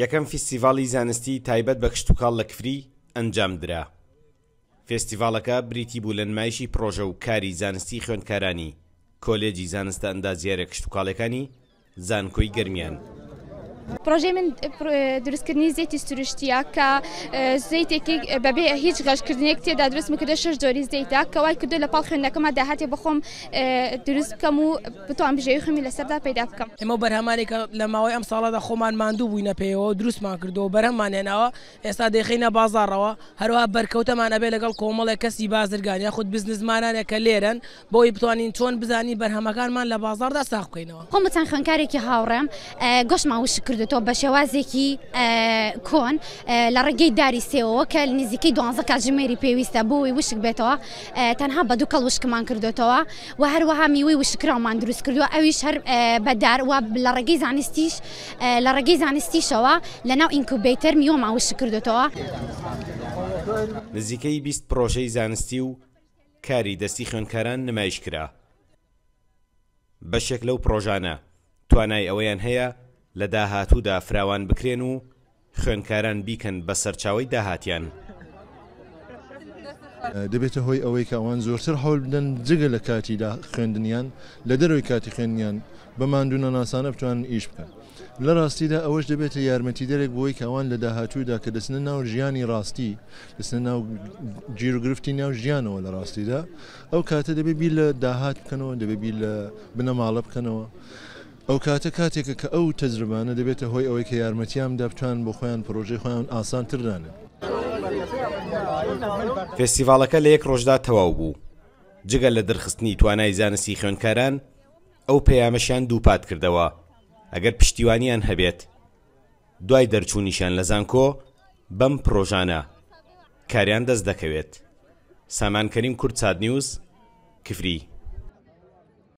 یەکەم فیستیڤاڵی زانستی تایبەت بە کشتتوکاڵ لە کفری ئەنجام درا. فێستیڤاڵەکە بریتی بوو لە نمایشی پرۆژە و کاری زانستی خوێندکارانی کۆلێجی زانستە ئەندازیارە کشتتوکاڵەکانی زانکۆی گەرمیان. پروژه من دروستکردنی زیتی سروشتیه که زیتی که ببی هیچ غشکردنی که تیدا درست میکرده 6 دوری زیته که وای کدو لپال خوندکم دهاتی بخوام درست کمو بتوان بجای خمی لسردا پیدا بکم. اما برهمانی که لماوی امسال خمان ماندو بوینه پیو درست ما کردو برهمانی نوا استاد خینا بازار روا هروها برکوت من ابی لقال کومل کسی بازرگانی خود بزنس مانه کلیرن بوی بتوانین چون بزنی برهمکان من لبازار دست اخوینه. خم مثلا خنکاری که هاورم گوش ما وش کردو بە شێوازێکی کۆن لە ڕێگەی داری سێەوە کە نزیکەی 12 کاتژمێری پێویستە بۆی وشک بێتەوە تەنها بە دوو کەڵ وشکمان کردوێتەوە و هەروەها میوەی وشکرامان دروست کردووە ئەویش هەر بەدار و لە ڕێگەی زانستیش لە ڕێگەی زانستیشەوە لەناو ئینکوبیتەر میوەمان وشک کردوێتەوە. نزیکەی 20 پرۆژەی زانستی و کاری دەستی خوێندکاران نمایش کرا. بەشێک لەو پرۆژانە توانای ئەوەیان هەیە لە داهاتوودا فراوان بکرێن و خوێندکاران بیکەن بە سەرچاوەی داهاتیان. دەبێتە هۆی ئەوەی کە ئەوان زۆرتر هەوڵ بدەن جگە لە کاتیدا خوێندنیان لە دەروی کاتی خوێندنیان بە ماندوونە ناسانە بتوانن ئیش بکەن. لە ڕاستیدا ئەوەش دەبێتە یارمەتیدەرێک بۆی کە ئەوان لە داهاتوودا کە دەچنە ناو ژیانی ڕاستی دەچنە ناو گیرروگرفتی ناو ژیانەوە لە ڕاستیدا ئەو کاتە دەبێت بیر لە داهات بکەنەوە دەبێت بیر لە بنەماڵە بکەنەوە. ئەو کاتە کاتێکە کە ئەو تەجربانە دەبێتە هۆی ئەوەی کە یارمەتیان دەبتوان بۆ خۆیان پرۆژەی خۆیان ئاسانتردانن. فێستیڤاڵەکە لە یەک ڕۆژدا تەواو بوو. جگە لە دەرخستنی توانای زانستی خوێندکاران ئەو پەیامەشیان دووپات کردەوە ئەگەر پشتیوانیان هەبێت. دوای دەرچوونیشان لە زانکۆ بەم پرۆژانە کاریان دەست دەکەوێت. سامان کەریم کورد چاد نیوز کفری.